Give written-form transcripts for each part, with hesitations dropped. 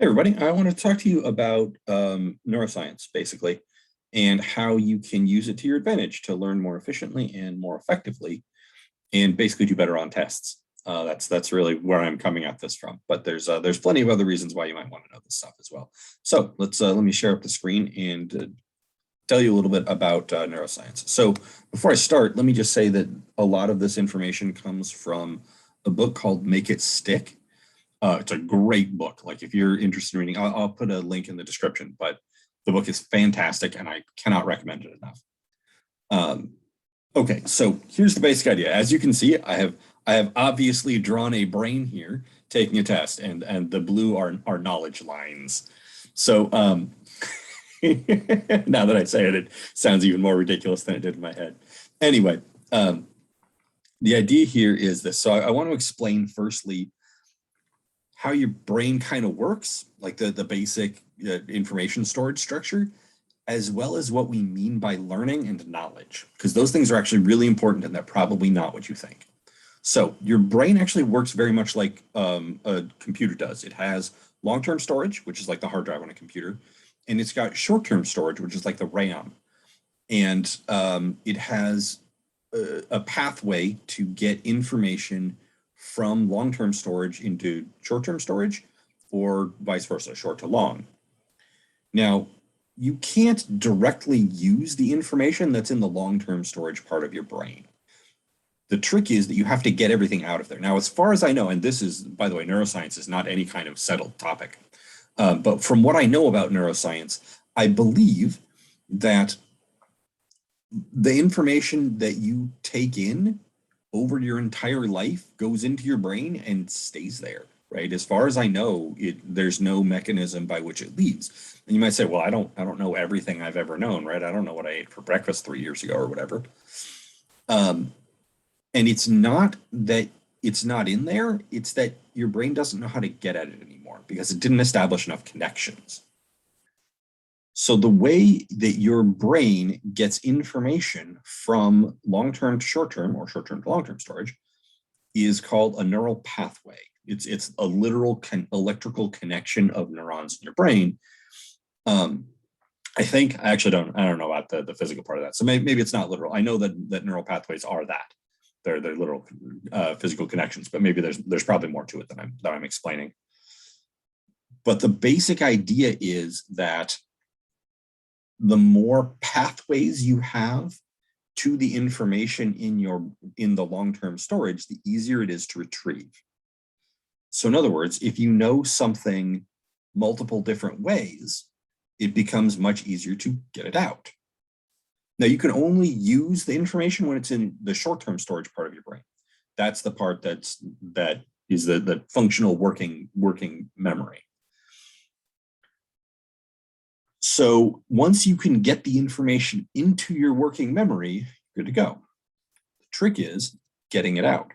Hey everybody, I want to talk to you about neuroscience basically and how you can use it to your advantage to learn more efficiently and more effectively and basically do better on tests. That's really where I'm coming at this from, but there's plenty of other reasons why you might want to know this stuff as well. So let me share up the screen and tell you a little bit about neuroscience. So before I start, let me just say that a lot of this information comes from a book called Make It Stick. It's a great book. Like if you're interested in reading, I'll put a link in the description, but the book is fantastic and I cannot recommend it enough. Okay, so here's the basic idea. As you can see, I have obviously drawn a brain here taking a test, and the blue are knowledge lines. So now that I say it, it sounds even more ridiculous than it did in my head. Anyway, the idea here is this. So I want to explain firstly how your brain kind of works, like the basic information storage structure, as well as what we mean by learning and knowledge, because those things are actually really important and they're probably not what you think. So your brain actually works very much like a computer does. It has long-term storage, which is like the hard drive on a computer, and it's got short-term storage, which is like the RAM. And it has a pathway to get information from long-term storage into short-term storage, or vice versa, short to long. Now, you can't directly use the information that's in the long-term storage part of your brain. The trick is that you have to get everything out of there. Now, as far as I know, and this is, by the way, neuroscience is not any kind of settled topic, but from what I know about neuroscience, I believe that the information that you take in over your entire life goes into your brain and stays there, right? As far as I know, there's no mechanism by which it leaves. And you might say, well, I don't know everything I've ever known, right? I don't know what I ate for breakfast 3 years ago or whatever. And it's not that it's not in there, it's that your brain doesn't know how to get at it anymore because it didn't establish enough connections. So the way that your brain gets information from long-term to short-term or short-term to long-term storage is called a neural pathway. It's a literal electrical connection of neurons in your brain. I actually don't know about the physical part of that. So maybe it's not literal. I know that neural pathways are that. They're literal physical connections, but maybe there's probably more to it than I'm explaining. But the basic idea is that the more pathways you have to the information in the long-term storage, the easier it is to retrieve. So in other words, if you know something multiple different ways, it becomes much easier to get it out. Now, you can only use the information when it's in the short-term storage part of your brain. That's the part that is the functional working memory. So once you can get the information into your working memory, you're good to go. The trick is getting it out.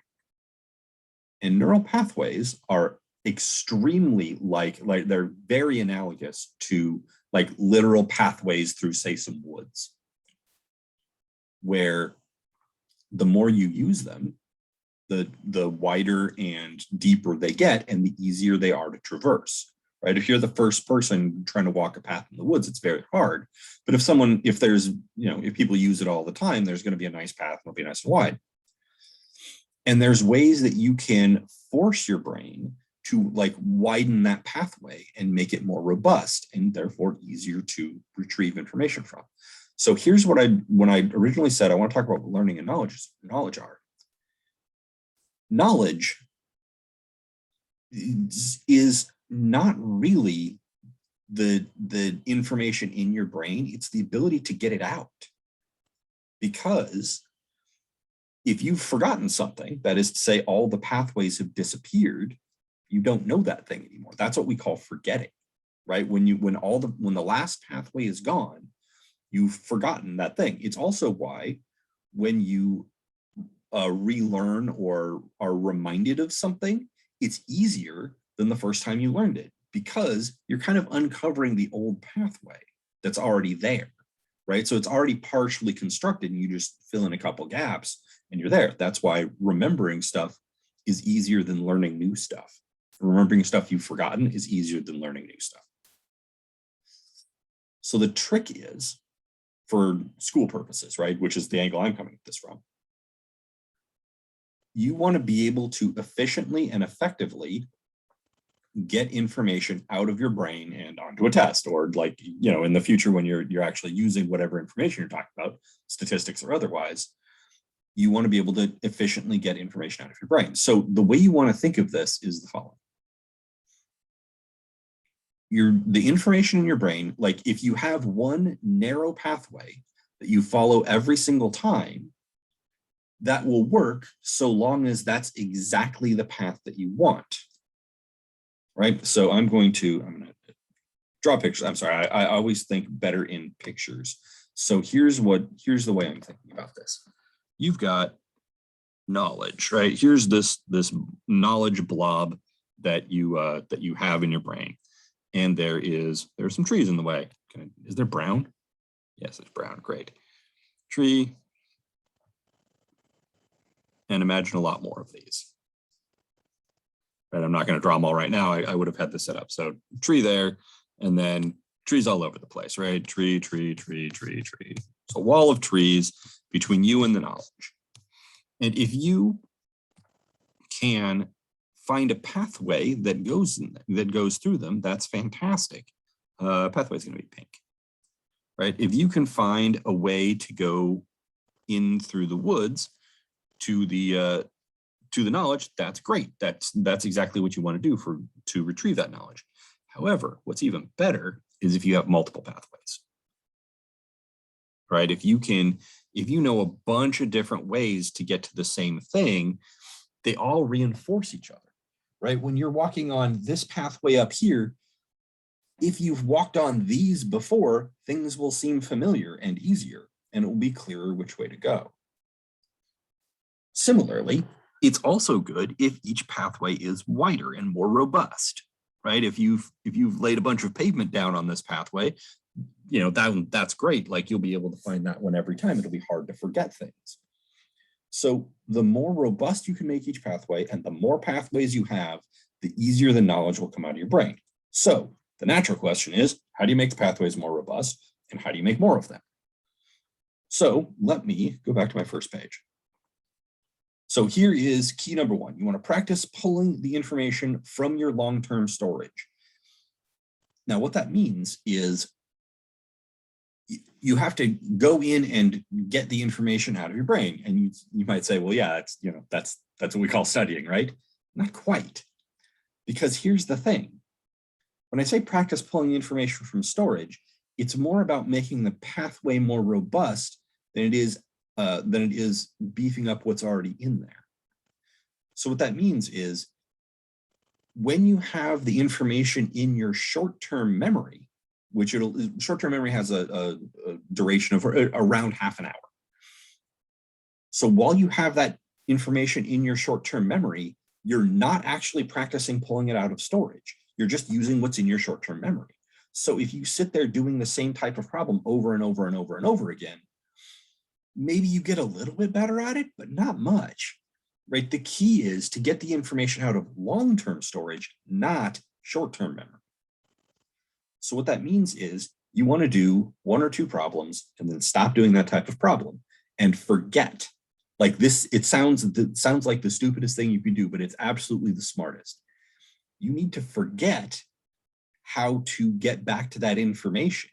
And neural pathways are extremely like they're very analogous to like literal pathways through, say, some woods, where the more you use them, the wider and deeper they get and the easier they are to traverse. Right? If you're the first person trying to walk a path in the woods, it's very hard. But if people use it all the time, there's going to be a nice path and it'll be nice and wide. And there's ways that you can force your brain to like widen that pathway and make it more robust and therefore easier to retrieve information from. So here's when I originally said I want to talk about what learning and knowledge are. Knowledge is not really the information in your brain, it's the ability to get it out. Because if you've forgotten something, that is to say all the pathways have disappeared, you don't know that thing anymore. That's what we call forgetting, right? When the last pathway is gone, you've forgotten that thing. It's also why when you relearn or are reminded of something, it's easier than the first time you learned it because you're kind of uncovering the old pathway that's already there, right? So it's already partially constructed and you just fill in a couple gaps and you're there. That's why remembering stuff is easier than learning new stuff. remembering stuff you've forgotten is easier than learning new stuff. So the trick is, for school purposes, right, which is the angle I'm coming at this from, you want to be able to efficiently and effectively get information out of your brain and onto a test, or like, in the future when you're actually using whatever information you're talking about, statistics or otherwise, you want to be able to efficiently get information out of your brain. So the way you want to think of this is the following. The information in your brain, like if you have one narrow pathway that you follow every single time, that will work so long as that's exactly the path that you want, right? So I'm going to draw pictures. I'm sorry, I always think better in pictures. So here's the way I'm thinking about this. You've got knowledge, right? Here's this knowledge blob that you have in your brain. And there's some trees in the way. Is there brown? Yes, it's brown. Great. Tree. And imagine a lot more of these. Right, I'm not going to draw them all right now. I would have had this set up. So tree there, and then trees all over the place, right? Tree, tree, tree, tree, tree. So a wall of trees between you and the knowledge. And if you can find a pathway that goes through them, that's fantastic. Pathway is going to be pink, right? If you can find a way to go in through the woods to the knowledge, that's great. That's exactly what you want to do to retrieve that knowledge. However, what's even better is if you have multiple pathways, right? If you know a bunch of different ways to get to the same thing, they all reinforce each other, right? When you're walking on this pathway up here, if you've walked on these before, things will seem familiar and easier, and it will be clearer which way to go. Similarly, it's also good if each pathway is wider and more robust, right? If you've laid a bunch of pavement down on this pathway, that's great. Like, you'll be able to find that one every time. It'll be hard to forget things. So the more robust you can make each pathway and the more pathways you have, the easier the knowledge will come out of your brain. So the natural question is, how do you make the pathways more robust, and how do you make more of them? So let me go back to my first page. So here is key number one. You want to practice pulling the information from your long-term storage. Now, what that means is you have to go in and get the information out of your brain. And you might say, well, yeah, that's what we call studying, right? Not quite. Because here's the thing. When I say practice pulling the information from storage, it's more about making the pathway more robust than it is beefing up what's already in there. So what that means is, when you have the information in your short-term memory, which short-term memory has a duration of around half an hour. So while you have that information in your short-term memory, you're not actually practicing pulling it out of storage. You're just using what's in your short-term memory. So if you sit there doing the same type of problem over and over and over and over again, maybe you get a little bit better at it, but not much, right? The key is to get the information out of long-term storage, not short-term memory. So what that means is you want to do one or two problems and then stop doing that type of problem and forget. Like this, it sounds like the stupidest thing you can do, but it's absolutely the smartest. You need to forget how to get back to that information.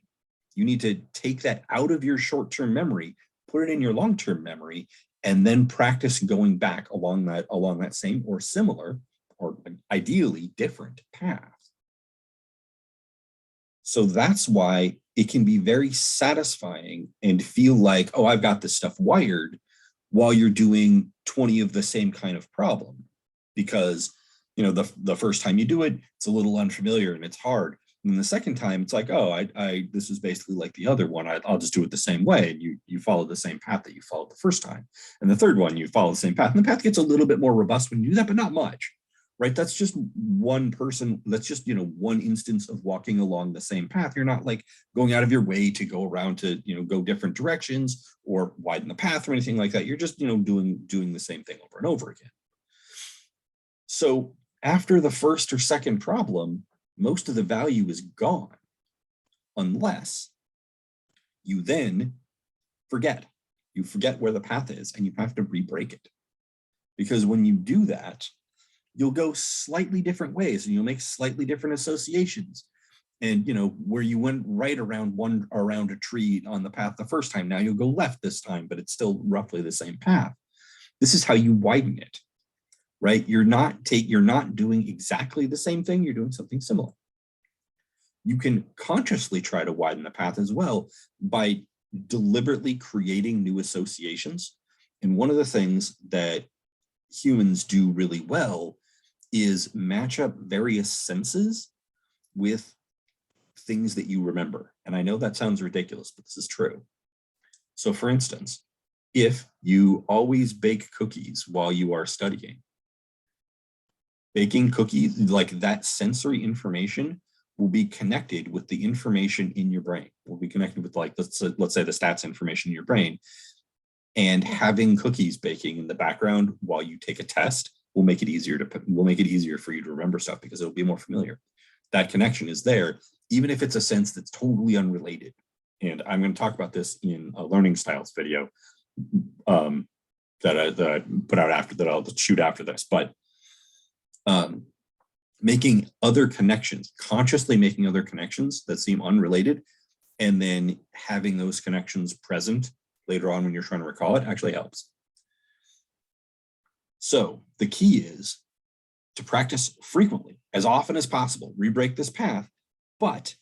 You need to take that out of your short-term memory, put it in your long-term memory, and then practice going back along that same or similar, or ideally different path. So that's why it can be very satisfying and feel like, oh, I've got this stuff wired, while you're doing 20 of the same kind of problem. Because, the first time you do it, it's a little unfamiliar and it's hard. And then the second time, it's like, oh, this is basically like the other one. I'll just do it the same way. And you follow the same path that you followed the first time. And the third one, you follow the same path. And the path gets a little bit more robust when you do that, but not much. Right? That's just one person. That's just, one instance of walking along the same path. You're not like going out of your way to go around to, go different directions or widen the path or anything like that. You're just, doing the same thing over and over again. So after the first or second problem, most of the value is gone, unless you then forget. You forget where the path is and you have to re-break it. Because when you do that, you'll go slightly different ways and you'll make slightly different associations. And where you went right around a tree on the path the first time, now you'll go left this time, but it's still roughly the same path. This is how you widen it, right? You're not doing exactly the same thing, you're doing something similar. You can consciously try to widen the path as well by deliberately creating new associations. And one of the things that humans do really well is match up various senses with things that you remember. And I know that sounds ridiculous, but this is true. So for instance, if you always bake cookies while you are studying, baking cookies, like that sensory information will be connected with the information in your brain. Will be connected with, like, let's say the stats information in your brain. And having cookies baking in the background while you take a test will make it easier for you to remember stuff because it'll be more familiar. That connection is there, even if it's a sense that's totally unrelated. And I'm going to talk about this in a learning styles video that I put out after that. I'll shoot after this, but making other connections, consciously making other connections that seem unrelated, and then having those connections present later on when you're trying to recall it actually helps. So the key is to practice frequently, as often as possible, re-break this path, but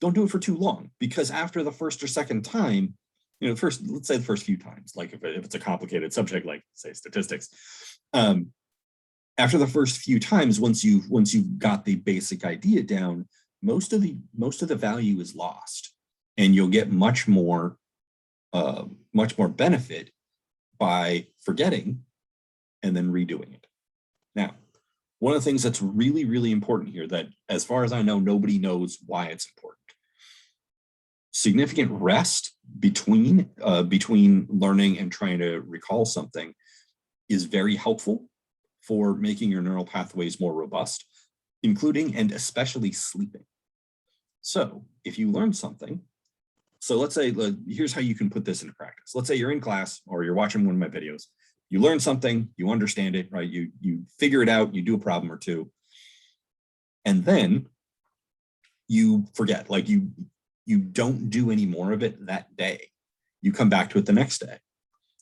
don't do it for too long, because after the first or second time, let's say the first few times, like if it's a complicated subject, like say statistics, after the first few times, once you've got the basic idea down, most of the value is lost, and you'll get much more benefit by forgetting and then redoing it. Now, one of the things that's really, really important here, that as far as I know, nobody knows why it's important. Significant rest between learning and trying to recall something is very helpful for making your neural pathways more robust, including and especially sleeping. So if you learn something, so let's say, here's how you can put this into practice. Let's say you're in class or you're watching one of my videos. You learn something, you understand it, right? You figure it out, you do a problem or two, and then you forget, like you don't do any more of it that day. You come back to it the next day.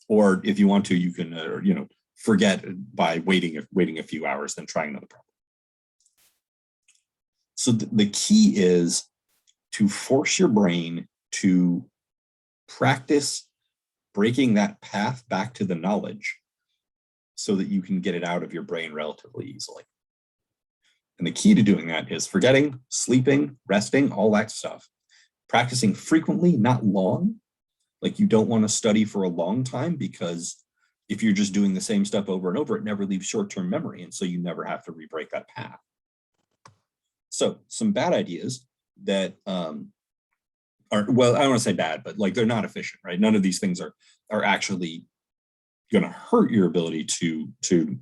Or if you want to, you can, forget by waiting a few hours, then trying another problem. So the key is to force your brain to practice breaking that path back to the knowledge so that you can get it out of your brain relatively easily. And the key to doing that is forgetting, sleeping, resting, all that stuff. Practicing frequently, not long. Like, you don't want to study for a long time, because if you're just doing the same stuff over and over, it never leaves short-term memory, and so you never have to re-break that path. So some bad ideas that are, well, I don't want to say bad, but like, they're not efficient, right? None of these things are actually going to hurt your ability to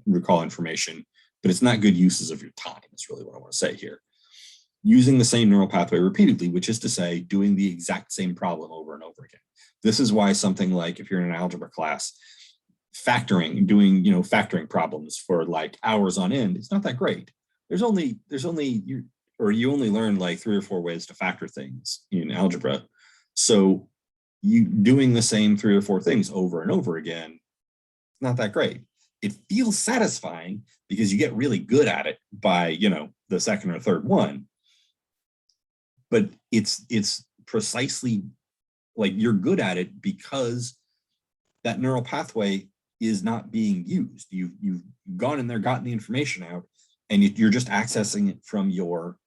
recall information, but it's not good uses of your time. That's really what I want to say here. Using the same neural pathway repeatedly, which is to say, doing the exact same problem over and over again. This is why something like, if you're in an algebra class, doing factoring problems for like hours on end, it's not that great. You only learn like 3 or 4 ways to factor things in algebra. So you doing the same 3 or 4 things over and over again, not that great. It feels satisfying because you get really good at it by, the second or third one. But it's precisely like, you're good at it because that neural pathway is not being used. You've gone in there, gotten the information out, and you're just accessing it from your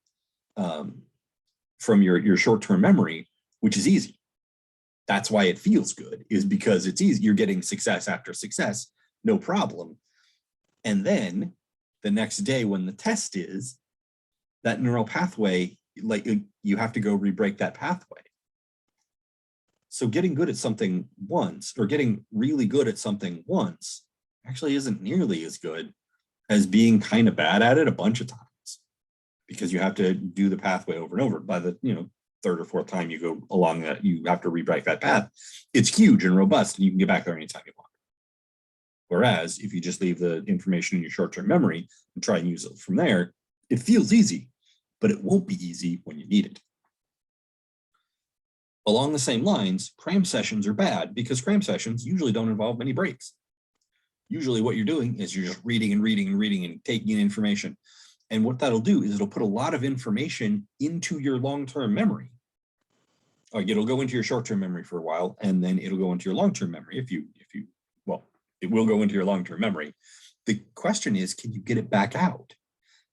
short-term memory, which is easy. That's why it feels good, is because it's easy. You're getting success after success, no problem. And then the next day when the test is, that neural pathway, like, you have to go re-break that pathway. So getting good at something once, or getting really good at something once, actually isn't nearly as good as being kind of bad at it a bunch of times, because you have to do the pathway over and over. By the third or fourth time you go along that, you have to rewrite that path. It's huge and robust, and you can get back there anytime you want. Whereas if you just leave the information in your short-term memory and try and use it from there, it feels easy, but it won't be easy when you need it. Along the same lines, cram sessions are bad because cram sessions usually don't involve many breaks. Usually what you're doing is you're just reading and reading and reading and taking in information. And what that'll do is it'll put a lot of information into your long-term memory. Like, it'll go into your short-term memory for a while, and then it'll go into your long-term memory. It will go into your long-term memory. The question is, can you get it back out?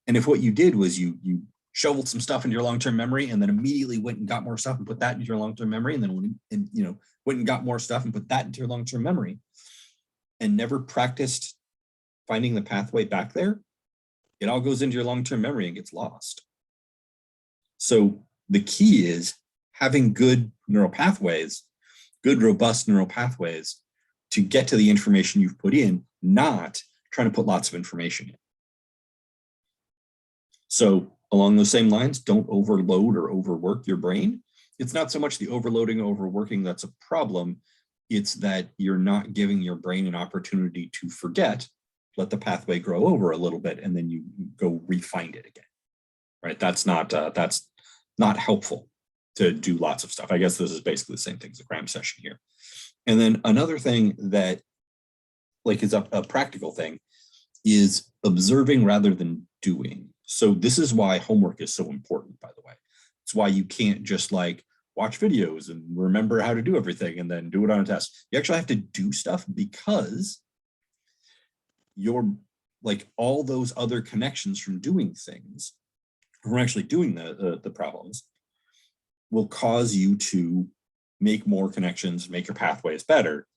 And if what you did was you shoveled some stuff into your long-term memory and then immediately went and got more stuff and put that into your long-term memory, and then went and got more stuff and put that into your long-term memory, and never practiced finding the pathway back there, it all goes into your long-term memory and gets lost. So the key is having good neural pathways, good robust neural pathways to get to the information you've put in, not trying to put lots of information in. So along those same lines, don't overload or overwork your brain. It's not so much the overloading or overworking that's a problem. It's that you're not giving your brain an opportunity to forget. Let the pathway grow over a little bit, and then you go refind it again. Right? That's not helpful to do lots of stuff. I guess this is basically the same thing as a cram session here. And then another thing that is a practical thing is observing rather than doing. So this is why homework is so important, by the way. It's why you can't just watch videos and remember how to do everything and then do it on a test. You actually have to do stuff, because you're all those other connections from doing things, from actually doing the problems, will cause you to make more connections, make your pathways better.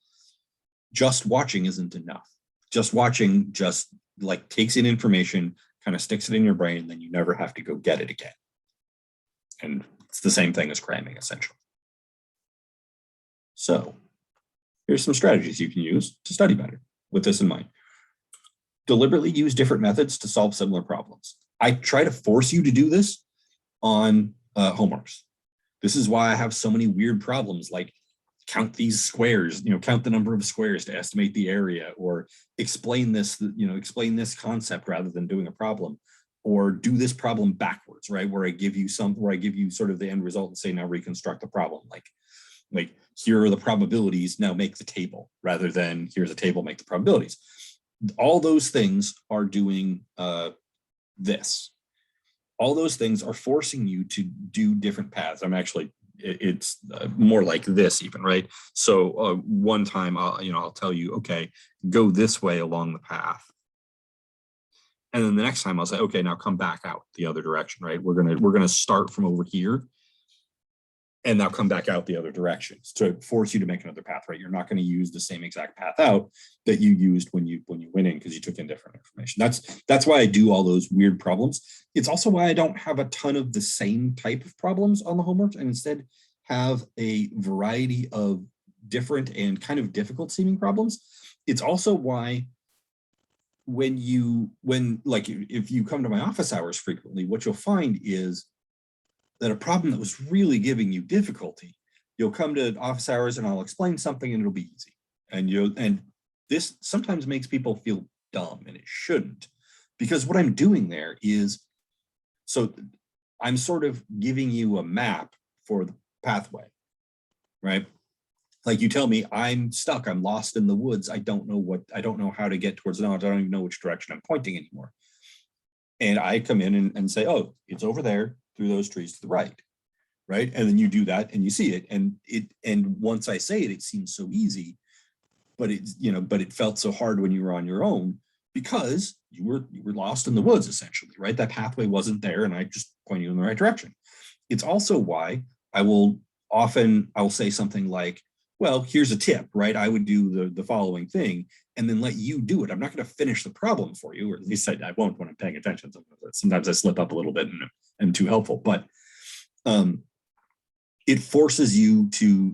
Just watching isn't enough. Just watching takes in information, kind of sticks it in your brain, and then you never have to go get it again. And it's the same thing as cramming, essentially. So here's some strategies you can use to study better with this in mind. Deliberately use different methods to solve similar problems. I try to force you to do this on homeworks. This is why I have so many weird problems, like count these squares, count the number of squares to estimate the area, or explain this concept rather than doing a problem, or do this problem backwards, right? Where I give you sort of the end result and say, now reconstruct the problem. Like here are the probabilities, now make the table, rather than here's a table, make the probabilities. All those things are doing this. All those things are forcing you to do different paths. It's more like this even, right? So one time I'll tell you, okay, go this way along the path. And then the next time I'll say, okay, now come back out the other direction, right? We're gonna start from over here and now come back out the other direction to force you to make another path, right? You're not going to use the same exact path out that you used when you went in, because you took in different information. That's why I do all those weird problems. It's also why I don't have a ton of the same type of problems on the homework, and instead have a variety of different and kind of difficult seeming problems. It's also why if you come to my office hours frequently, what you'll find is that a problem that was really giving you difficulty, you'll come to office hours and I'll explain something and it'll be easy. And this sometimes makes people feel dumb, and it shouldn't, because what I'm doing there is, so I'm sort of giving you a map for the pathway, right? Like, you tell me I'm stuck, I'm lost in the woods, I don't know how to get towards the knowledge, I don't even know which direction I'm pointing anymore. And I come in and say, oh, it's over there through those trees to the right, right? And then you do that and you see it, and once I say it, it seems so easy, but it felt so hard when you were on your own, because you were lost in the woods, essentially, right? That pathway wasn't there, and I just point you in the right direction. It's also why I will say something like, well, here's a tip, right? I would do the following thing, and then let you do it. I'm not going to finish the problem for you, or at least I won't when I'm paying attention. Sometimes I slip up a little bit and I'm too helpful, but it forces you to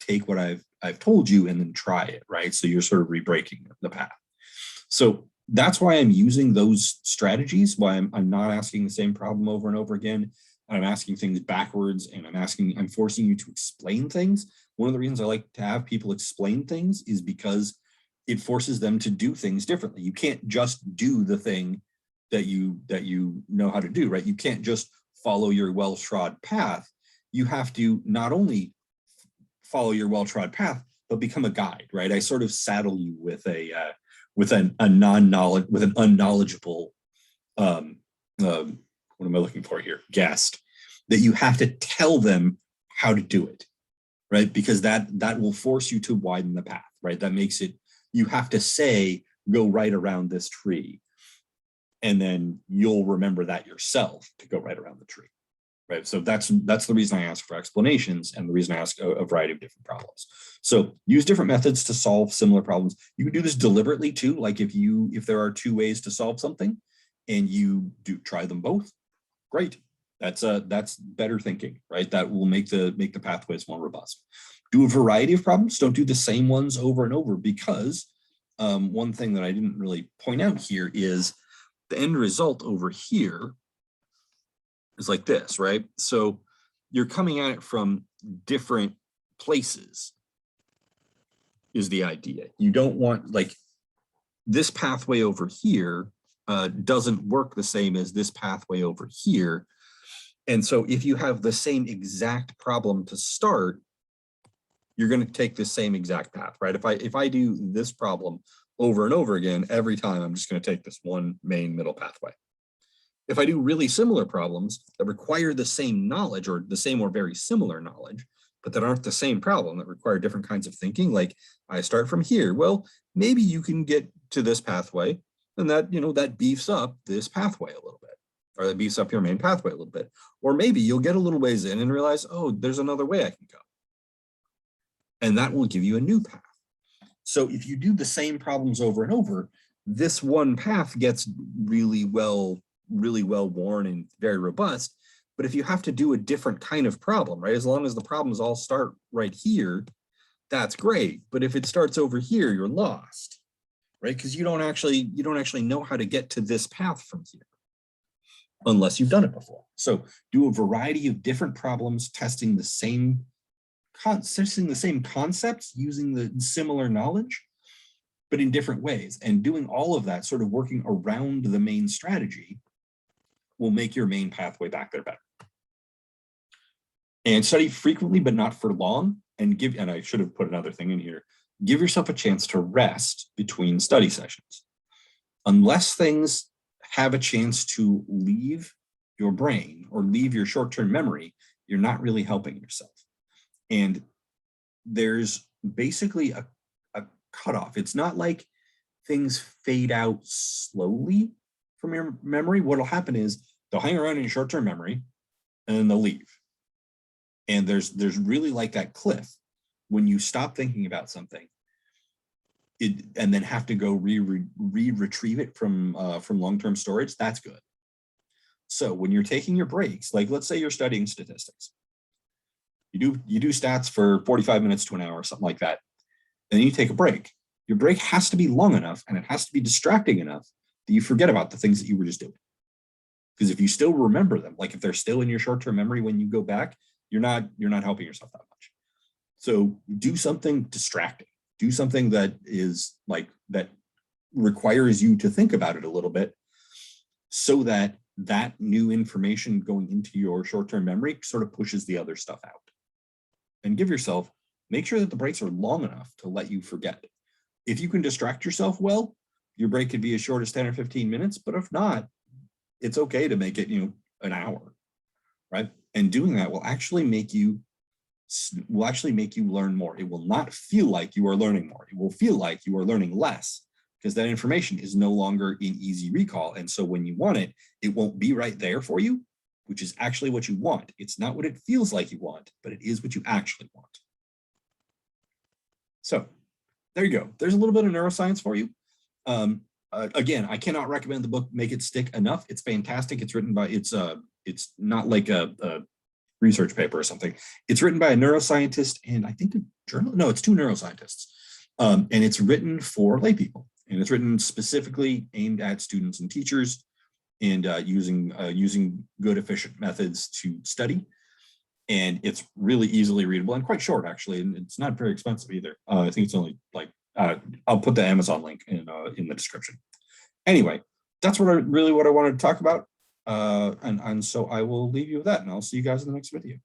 take what I've told you and then try it, right? So you're sort of re-breaking the path. So That's why I'm using those strategies, why I'm not asking the same problem over and over again. I'm asking things backwards, and I'm forcing you to explain things. One of the reasons I like to have people explain things is because it forces them to do things differently. You can't just do the thing that you know how to do, right? You can't just follow your well-trod path. You have to not only follow your well-trod path, but become a guide, right? I sort of saddle you with an unknowledgeable what am I looking for here? Guest, that you have to tell them how to do it, right? Because that will force you to widen the path, right? That makes it, you have to say, go right around this tree. And then you'll remember that yourself to go right around the tree, right? So that's the reason I ask for explanations, and the reason I ask a variety of different problems. So use different methods to solve similar problems. You can do this deliberately too. Like if there are two ways to solve something and you do try them both, great. That's better thinking, right? That will make the pathways more robust. Do a variety of problems. Don't do the same ones over and over, because one thing that I didn't really point out here is the end result over here is like this, right? So you're coming at it from different places is the idea. You don't want, like, this pathway over here doesn't work the same as this pathway over here. And so if you have the same exact problem to start, you're going to take the same exact path, right? If I do this problem over and over again, every time I'm just going to take this one main middle pathway. If I do really similar problems that require the same knowledge, or the same or very similar knowledge, but that aren't the same problem, that require different kinds of thinking, like I start from here, well, maybe you can get to this pathway, and that, that beefs up this pathway a little bit, or that beefs up your main pathway a little bit. Or maybe you'll get a little ways in and realize, oh, there's another way I can go. And that will give you a new path. So if you do the same problems over and over, this one path gets really well worn and very robust. But if you have to do a different kind of problem, right, as long as the problems all start right here, that's great. But if it starts over here, you're lost, right? Because you don't actually know how to get to this path from here unless you've done it before. So do a variety of different problems, testing the same concepts, using the similar knowledge, but in different ways. And doing all of that, sort of working around the main strategy, will make your main pathway back there better. And study frequently, but not for long. And I should have put another thing in here, give yourself a chance to rest between study sessions. Unless things have a chance to leave your brain or leave your short-term memory, you're not really helping yourself. And there's basically a cutoff. It's not like things fade out slowly from your memory. What'll happen is they'll hang around in your short-term memory and then they'll leave. And there's really like that cliff when you stop thinking about something, and then have to go retrieve it from long-term storage. That's good. So when you're taking your breaks, like let's say you're studying statistics, you do stats for 45 minutes to an hour, something like that. And then you take a break. Your break has to be long enough, and it has to be distracting enough that you forget about the things that you were just doing. Because if you still remember them, like if they're still in your short-term memory when you go back, you're not helping yourself that much. So do something distracting. Do something that is like, that requires you to think about it a little bit, so that new information going into your short-term memory sort of pushes the other stuff out. And make sure that the breaks are long enough to let you forget it. If you can distract yourself well, your break could be as short as 10 or 15 minutes, but if not, it's okay to make it, an hour, right? And doing that will actually make you learn more. It will not feel like you are learning more. It will feel like you are learning less, because that information is no longer in easy recall. And so when you want it, it won't be right there for you, which is actually what you want. It's not what it feels like you want, but it is what you actually want. So there you go. There's a little bit of neuroscience for you. Again, I cannot recommend the book Make It Stick enough. It's fantastic. It's written by, it's not like a research paper or something. It's written by a neuroscientist and I think a journal. No, it's two neuroscientists. And it's written for lay people. And it's written specifically aimed at students and teachers, and using good, efficient methods to study. And it's really easily readable and quite short, actually, and it's not very expensive either. I think it's only like I'll put the Amazon link in the description. Anyway, that's what I wanted to talk about, and so I will leave you with that, and I'll see you guys in the next video.